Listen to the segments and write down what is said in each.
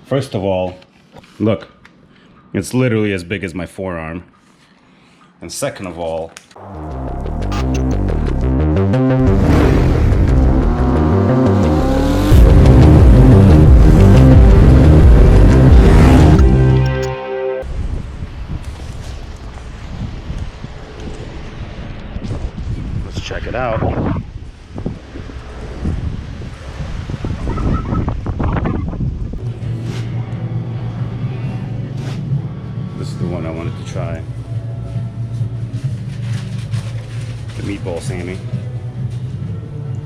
First of all, look, it's literally as big as my forearm. And second of all, let's check it out. This is the one I wanted to try. The meatball Sammy.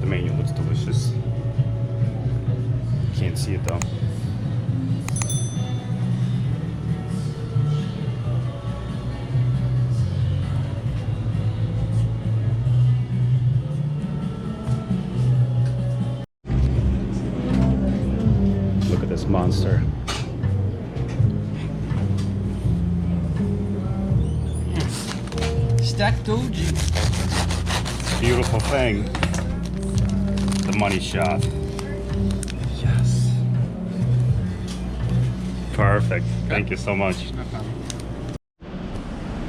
The menu looks delicious. Can't see it though. Look at this monster. Stacked OG. Beautiful thing. The money shot. Yes. Perfect. Thank you so much. No problem.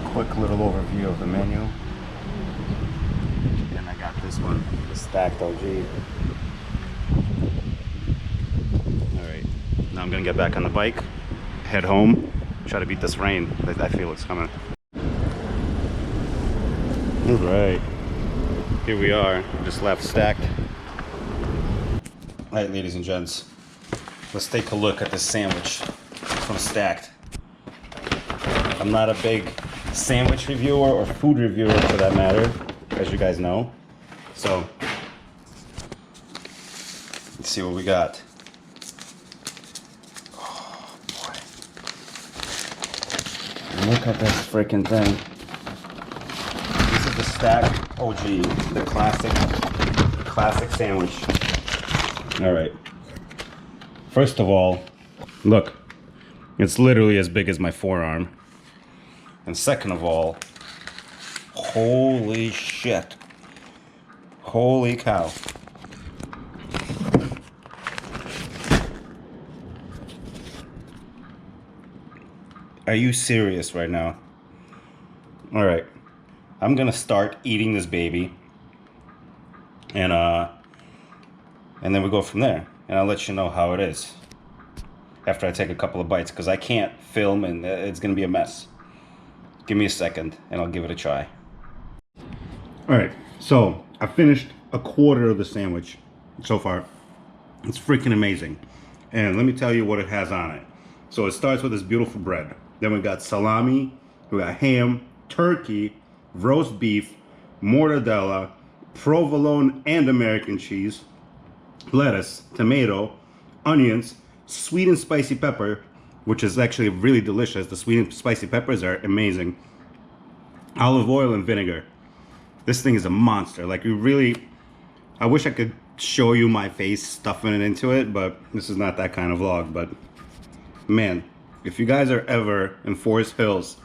Quick little overview of the menu. And I got this one, the Stacked OG. Alright. Now I'm gonna get back on the bike, head home, try to beat this rain that I feel it's coming. Alright. Here we are, just left Stacked. Alright, ladies and gents, let's take a look at this sandwich from Stacked. I'm not a big sandwich reviewer or food reviewer for that matter, as you guys know. So, let's see what we got. Oh boy. Look at this freaking thing. This is the Stacked OG, the classic sandwich. All right. First of all, look, it's literally as big as my forearm. And second of all, holy shit. Holy cow. Are you serious right now? All right. I'm gonna start eating this baby, and then we go from there. And I'll let you know how it is after I take a couple of bites, because I can't film and it's gonna be a mess. Give me a second, and I'll give it a try. All right, so I finished a quarter of the sandwich so far. It's freaking amazing, and let me tell you what it has on it. So it starts with this beautiful bread. Then we got salami, we got ham, turkey, roast beef, mortadella, provolone and American cheese, lettuce, tomato, onions, sweet and spicy pepper, which is actually really delicious. The sweet and spicy peppers are amazing. Olive oil and vinegar. This thing is a monster. Like, you really, I wish I could show you my face stuffing it into it, but this is not that kind of vlog. But man, if you guys are ever in Forest Hills,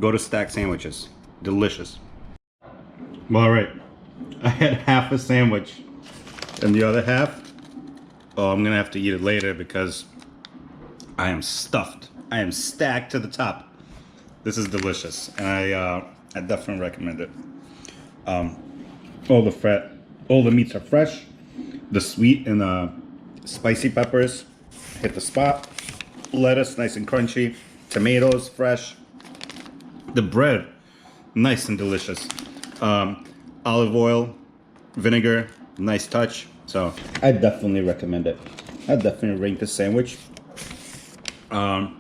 go to Stacked Sandwiches. Delicious. Well, all right, I had half a sandwich, and the other half, oh, I'm gonna have to eat it later because I am stuffed. I am stacked to the top. This is delicious, and I definitely recommend it. All the meats are fresh. The sweet and spicy peppers hit the spot. Lettuce, nice and crunchy. Tomatoes, fresh. The bread, nice and delicious. Olive oil, vinegar, nice touch. So I definitely recommend it. I definitely rank this sandwich. You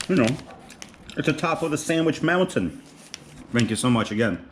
know, it's the top of the sandwich mountain. Thank you so much again.